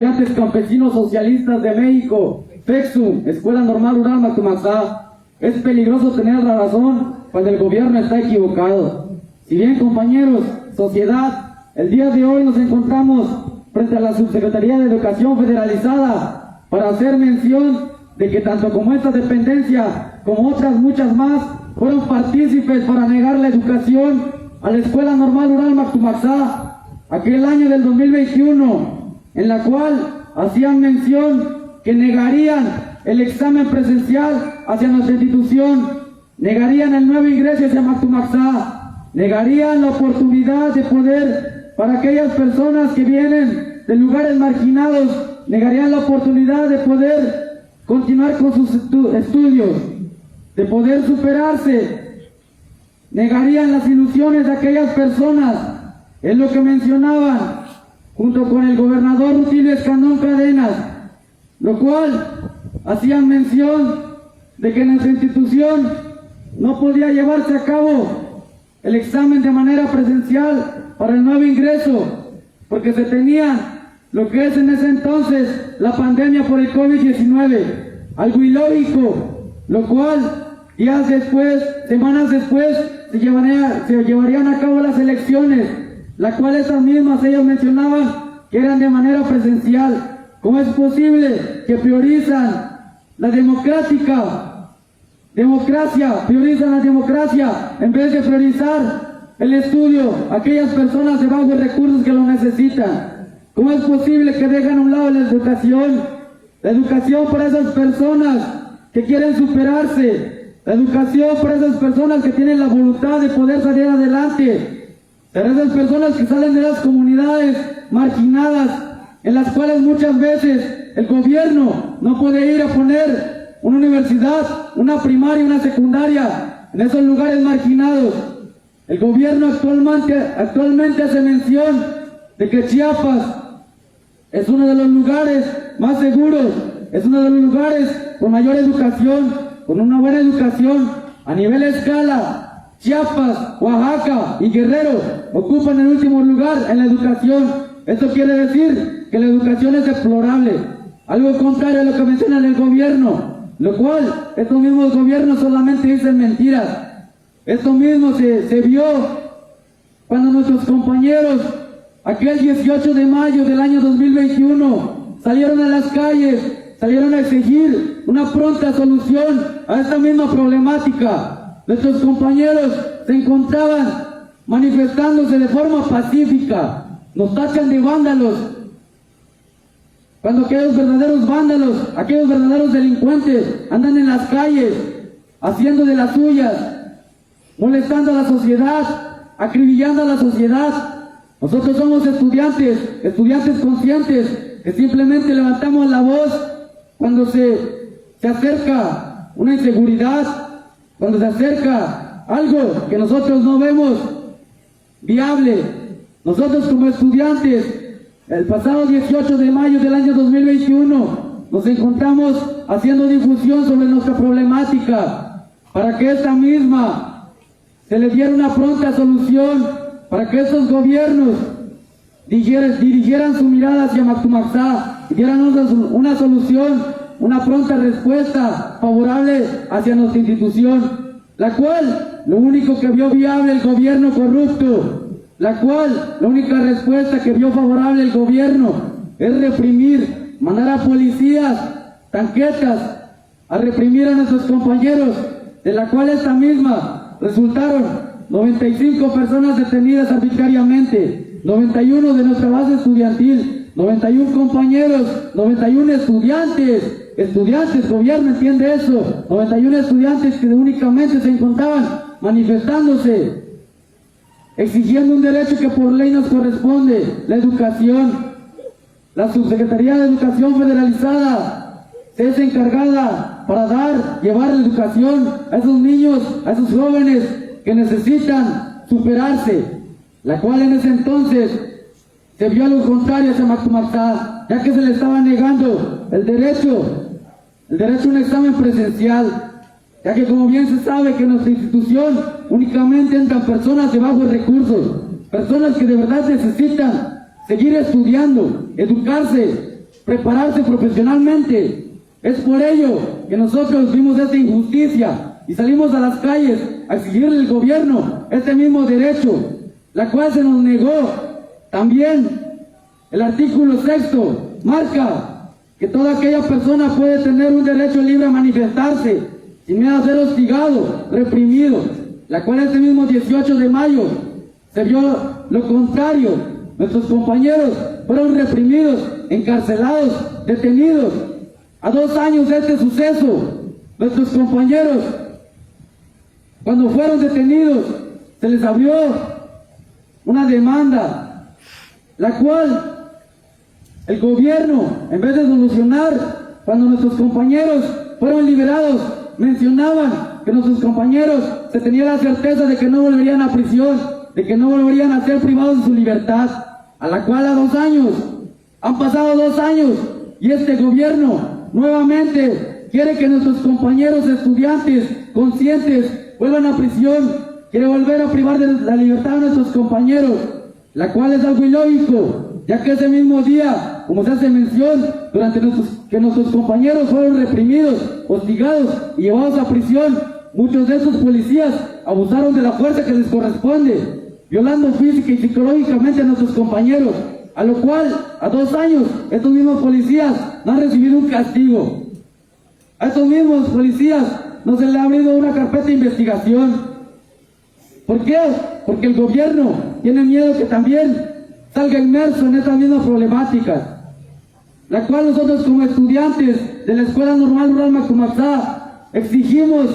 Estudiantes Campesinos Socialistas de México, FECSUM, Escuela Normal Rural Mactumaxá. Es peligroso tener la razón cuando el gobierno está equivocado. Si bien, compañeros, sociedad, el día de hoy nos encontramos frente a la Subsecretaría de Educación Federalizada para hacer mención de que tanto como esta dependencia como otras muchas más fueron partícipes para negar la educación a la Escuela Normal Rural Mactumaxá aquel año del 2021, en la cual hacían mención que negarían el examen presencial hacia nuestra institución, negarían el nuevo ingreso hacia Mactumaxá, negarían la oportunidad de poder para aquellas personas que vienen de lugares marginados, negarían la oportunidad de poder continuar con sus estudios, de poder superarse, negarían las ilusiones de aquellas personas, es lo que mencionaban junto con el gobernador Rutilio Escandón Cadenas, lo cual hacían mención de que en nuestra institución no podía llevarse a cabo el examen de manera presencial para el nuevo ingreso, porque se tenía lo que es en ese entonces la pandemia por el COVID-19, algo ilógico, lo cual días después, semanas después, se llevarían a cabo las elecciones, las cuales estas mismas ellos mencionaban que eran de manera presencial. ¿Cómo es posible que priorizan la priorizan la democracia en vez de priorizar el estudio a aquellas personas de bajos recursos que lo necesitan? ¿Cómo es posible que dejan a un lado la educación para esas personas que quieren superarse, la educación para esas personas que tienen la voluntad de poder salir adelante, para esas personas que salen de las comunidades marginadas, en las cuales muchas veces el gobierno no puede ir a poner una universidad, una primaria, una secundaria en esos lugares marginados? El gobierno actualmente hace mención de que Chiapas es uno de los lugares más seguros, es uno de los lugares con mayor educación, con una buena educación a nivel escala. Chiapas, Oaxaca y Guerrero ocupan el último lugar en la educación. Esto quiere decir que la educación es deplorable, algo contrario a lo que menciona el gobierno, lo cual estos mismos gobiernos solamente dicen mentiras. Esto mismo se vio cuando nuestros compañeros, aquel 18 de mayo del año 2021, salieron a las calles, salieron a exigir una pronta solución a esta misma problemática. Nuestros compañeros se encontraban manifestándose de forma pacífica. Nos tachan de vándalos, cuando aquellos verdaderos vándalos, aquellos verdaderos delincuentes andan en las calles haciendo de las suyas, molestando a la sociedad, acribillando a la sociedad. Nosotros somos estudiantes conscientes, que simplemente levantamos la voz cuando se acerca una inseguridad, cuando se acerca algo que nosotros no vemos viable. Nosotros como estudiantes, el pasado 18 de mayo del año 2021, nos encontramos haciendo difusión sobre nuestra problemática, para que esta misma se le diera una pronta solución, para que estos gobiernos dirigieran su mirada hacia Mactumaxá y dieran una solución, una pronta respuesta favorable hacia nuestra institución, la cual lo único que vio viable el gobierno corrupto, la única respuesta que vio favorable el gobierno es reprimir, mandar a policías, tanquetas, a reprimir a nuestros compañeros, de la cual esta misma resultaron 95 personas detenidas arbitrariamente, 91 de nuestra base estudiantil, 91 compañeros, 91 estudiantes, gobierno entiende eso, 91 estudiantes que únicamente se encontraban manifestándose, exigiendo un derecho que por ley nos corresponde, la educación. La Subsecretaría de Educación Federalizada es encargada para llevar la educación a esos niños, a esos jóvenes que necesitan superarse, la cual en ese entonces se vio a lo contrario hacia Mactumaxá, ya que se le estaba negando el derecho a un examen presencial, ya que como bien se sabe que en nuestra institución únicamente entran personas de bajos recursos, personas que de verdad necesitan seguir estudiando, educarse, prepararse profesionalmente. Es por ello que nosotros vimos esta injusticia y salimos a las calles a exigirle al gobierno este mismo derecho, la cual se nos negó. También el artículo 6 marca que toda aquella persona puede tener un derecho libre a manifestarse sin miedo a ser hostigado, reprimido, la cual este mismo 18 de mayo se vio lo contrario. Nuestros compañeros fueron reprimidos, encarcelados, detenidos. A 2 años de este suceso, nuestros compañeros, cuando fueron detenidos, se les abrió una demanda, la cual el gobierno, en vez de solucionar, cuando nuestros compañeros fueron liberados, mencionaban que nuestros compañeros se tenía la certeza de que no volverían a prisión, de que no volverían a ser privados de su libertad, a la cual a 2 años, han pasado 2 años, y este gobierno nuevamente quiere que nuestros compañeros estudiantes conscientes vuelvan a prisión, quiere volver a privar de la libertad a nuestros compañeros, la cual es algo ilógico, ya que ese mismo día, como se hace mención, durante que nuestros compañeros fueron reprimidos, hostigados y llevados a prisión, muchos de estos policías abusaron de la fuerza que les corresponde, violando física y psicológicamente a nuestros compañeros, a lo cual, a 2 años, estos mismos policías no han recibido un castigo. A estos mismos policías no se les ha abrido una carpeta de investigación. ¿Por qué? Porque el gobierno tiene miedo que también salga inmerso en estas mismas problemáticas, la cual nosotros como estudiantes de la Escuela Normal Rural Macumaxá exigimos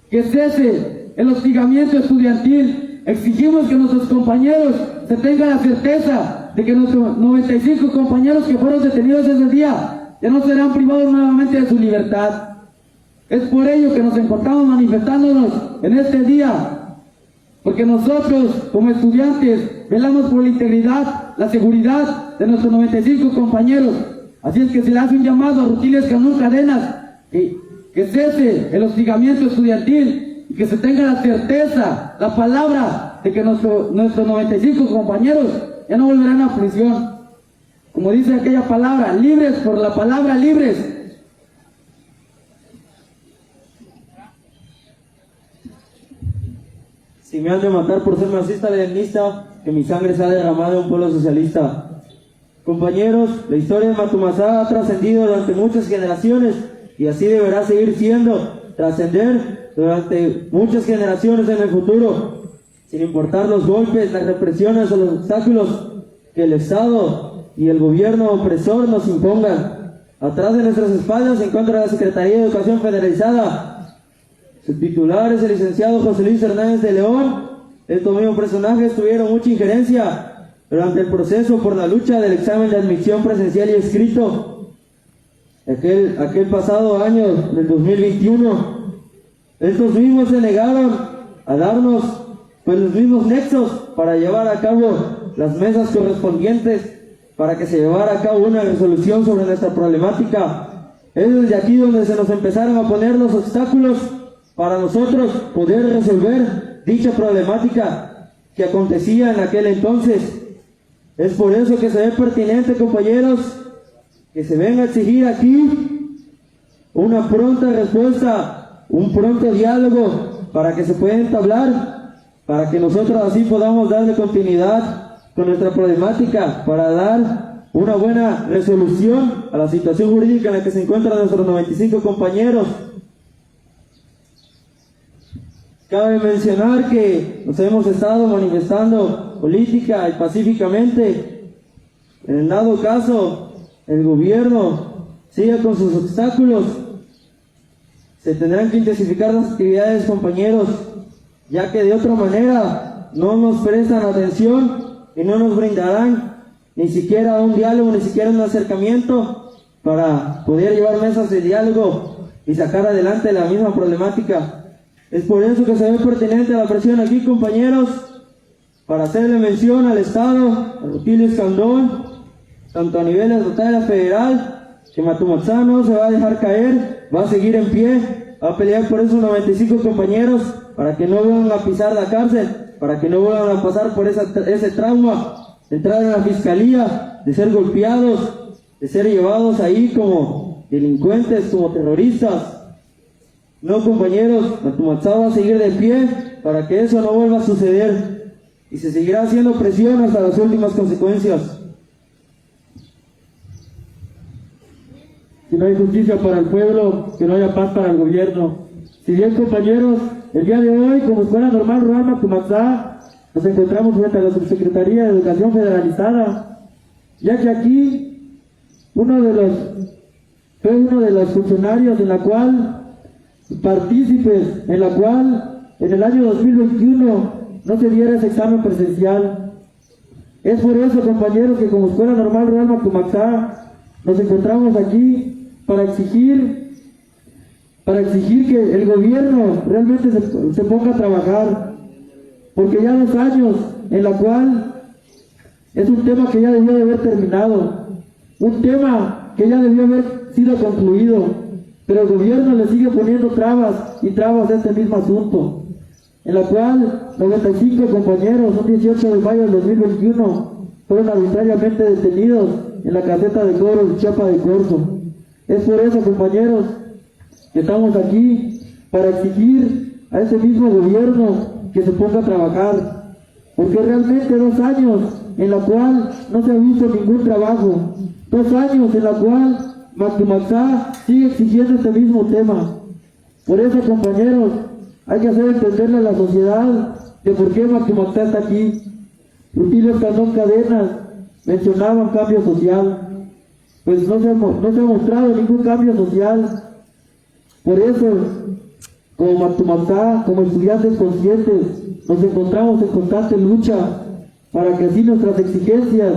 que cese el hostigamiento estudiantil, exigimos que nuestros compañeros se tengan la certeza de que nuestros 95 compañeros que fueron detenidos ese día ya no serán privados nuevamente de su libertad. Es por ello que nos encontramos manifestándonos en este día, porque nosotros como estudiantes velamos por la integridad, la seguridad de nuestros 95 compañeros. Así es que se le hace un llamado a Rutiles Canún Cadenas que cese el hostigamiento estudiantil y que se tenga la certeza, la palabra de que nuestros 95 compañeros ya no volverán a prisión. Como dice aquella palabra, libres por la palabra libres. Si me han de matar por ser marxista-leninista, que mi sangre sea derramada en un pueblo socialista. Compañeros, la historia de Matumasá ha trascendido durante muchas generaciones y así deberá seguir siendo, trascender durante muchas generaciones en el futuro, sin importar los golpes, las represiones o los obstáculos que el Estado y el gobierno opresor nos impongan. Atrás de nuestras espaldas se encuentra la Secretaría de Educación Federalizada. Su titular es el licenciado José Luis Hernández de León. Estos mismos personajes tuvieron mucha injerencia durante el proceso por la lucha del examen de admisión presencial y escrito. Aquel pasado año del 2021, estos mismos se negaron a darnos pues los mismos nexos para llevar a cabo las mesas correspondientes para que se llevara a cabo una resolución sobre nuestra problemática. Es desde aquí donde se nos empezaron a poner los obstáculos para nosotros poder resolver dicha problemática que acontecía en aquel entonces. Es por eso que se ve pertinente, compañeros, que se venga a exigir aquí una pronta respuesta, un pronto diálogo para que se pueda entablar, para que nosotros así podamos darle continuidad con nuestra problemática, para dar una buena resolución a la situación jurídica en la que se encuentran nuestros 95 compañeros. Cabe mencionar que nos hemos estado manifestando política y pacíficamente. En el dado caso, el gobierno sigue con sus obstáculos, se tendrán que intensificar las actividades, compañeros, ya que de otra manera no nos prestan atención y no nos brindarán ni siquiera un diálogo, ni siquiera un acercamiento para poder llevar mesas de diálogo y sacar adelante la misma problemática. Es por eso que se ve pertinente la presión aquí, compañeros, para hacerle mención al Estado, a Rutiles Candón, tanto a nivel estatal y federal, que Matumaxá no se va a dejar caer, va a seguir en pie, va a pelear por esos 95 compañeros, para que no vuelvan a pisar la cárcel, para que no vuelvan a pasar por ese trauma, de entrar en la fiscalía, de ser golpeados, de ser llevados ahí como delincuentes, como terroristas. No, compañeros, Matumaxá va a seguir de pie para que eso no vuelva a suceder y se seguirá haciendo presión hasta las últimas consecuencias. Si no hay justicia para el pueblo, que no haya paz para el gobierno. Si bien, compañeros, el día de hoy, como Escuela Normal Rural Matumaxá, nos encontramos frente a la Subsecretaría de Educación Federalizada, ya que aquí fue uno de los funcionarios en la cual partícipes, en la cual en el año 2021 no se diera ese examen presencial. Es por eso, compañeros, que como Escuela Normal Rural Matumaxá nos encontramos aquí para exigir que el gobierno realmente se ponga a trabajar, porque ya 2 años en la cual es un tema que ya debió de haber terminado, un tema que ya debió haber sido concluido, pero el gobierno le sigue poniendo trabas y trabas a este mismo asunto, en la cual 95 compañeros, un 18 de mayo del 2021, fueron arbitrariamente detenidos en la caseta de cobro de Chiapa de Corzo. Es por eso, compañeros, que estamos aquí para exigir a ese mismo gobierno que se ponga a trabajar, porque realmente 2 años en la cual no se ha visto ningún trabajo, 2 años en la cual Matumaxá sigue exigiendo este mismo tema. Por eso, compañeros, hay que hacer entenderle a la sociedad de por qué Matumaxá está aquí. Rutilio Escandón Cadenas mencionaba un cambio social, pues no se ha mostrado ningún cambio social. Por eso, como Matumaxá, como estudiantes conscientes, nos encontramos en constante lucha para que así nuestras exigencias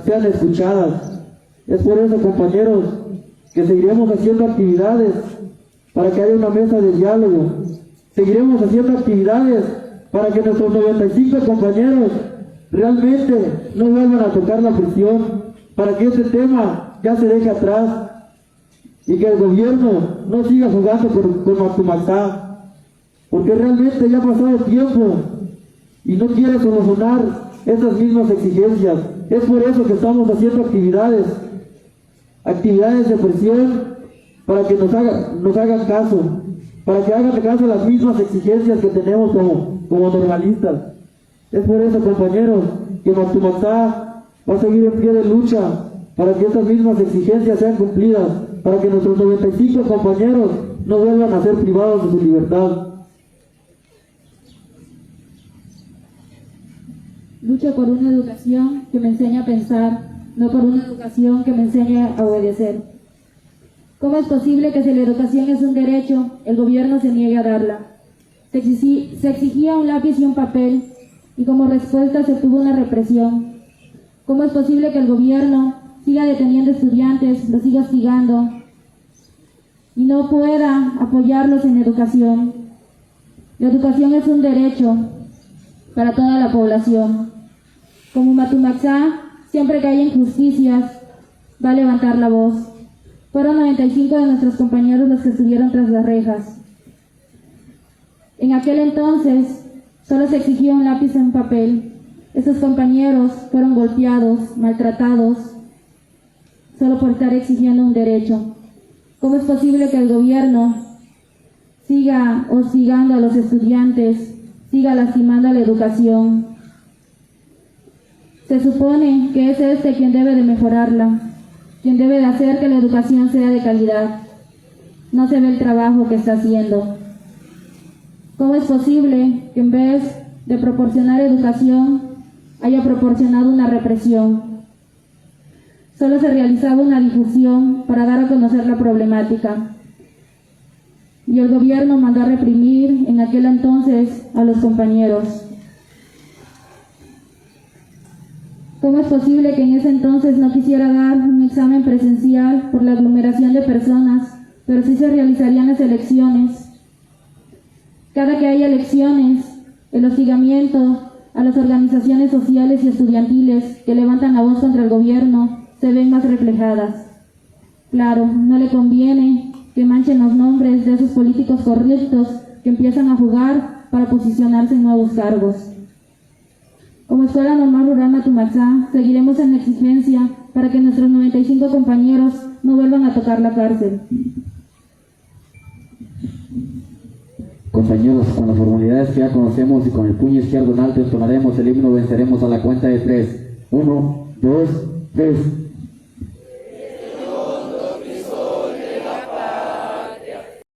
sean escuchadas. Es por eso, compañeros, que seguiremos haciendo actividades para que haya una mesa de diálogo. Seguiremos haciendo actividades para que nuestros 95 compañeros realmente no vuelvan a tocar la prisión, para que este tema ya se deje atrás y que el gobierno no siga jugando con Matumaxá, porque realmente ya ha pasado tiempo y no quiere solucionar esas mismas exigencias. Es por eso que estamos haciendo actividades de presión para que nos hagan caso, para que hagan caso a las mismas exigencias que tenemos como normalistas. Es por eso, compañeros, que Matumaxá va a seguir en pie de lucha para que estas mismas exigencias sean cumplidas, para que nuestros 95 compañeros no vuelvan a ser privados de su libertad. Lucho por una educación que me enseñe a pensar, no por una educación que me enseñe a obedecer. ¿Cómo es posible que si la educación es un derecho, el gobierno se niegue a darla? Se exigía un lápiz y un papel, y como respuesta se tuvo una represión. ¿Cómo es posible que el gobierno siga deteniendo estudiantes, los siga hostigando, y no pueda apoyarlos en educación? La educación es un derecho para toda la población. Como Matumaxá, siempre que haya injusticias, va a levantar la voz. Fueron 95 de nuestros compañeros los que estuvieron tras las rejas. En aquel entonces, solo se exigía un lápiz y un papel. Esos compañeros fueron golpeados, maltratados, solo por estar exigiendo un derecho. ¿Cómo es posible que el gobierno siga hostigando a los estudiantes, siga lastimando a la educación? Se supone que es este quien debe de mejorarla, quien debe de hacer que la educación sea de calidad. No se ve el trabajo que está haciendo. ¿Cómo es posible que en vez de proporcionar educación, haya proporcionado una represión? Solo se realizaba una difusión para dar a conocer la problemática. Y el gobierno mandó a reprimir en aquel entonces a los compañeros. ¿Cómo es posible que en ese entonces no quisiera dar un examen presencial por la aglomeración de personas, pero sí se realizarían las elecciones? Cada que haya elecciones, el hostigamiento a las organizaciones sociales y estudiantiles que levantan la voz contra el gobierno se ven más reflejadas. Claro, no le conviene que manchen los nombres de esos políticos corruptos que empiezan a jugar para posicionarse en nuevos cargos. Como Escuela Normal Rural Matumaxá, seguiremos en la exigencia para que nuestros 95 compañeros no vuelvan a tocar la cárcel. Compañeros, con las formalidades que ya conocemos y con el puño izquierdo en alto entonaremos el himno Venceremos a la cuenta de 3. 1, 2, 3.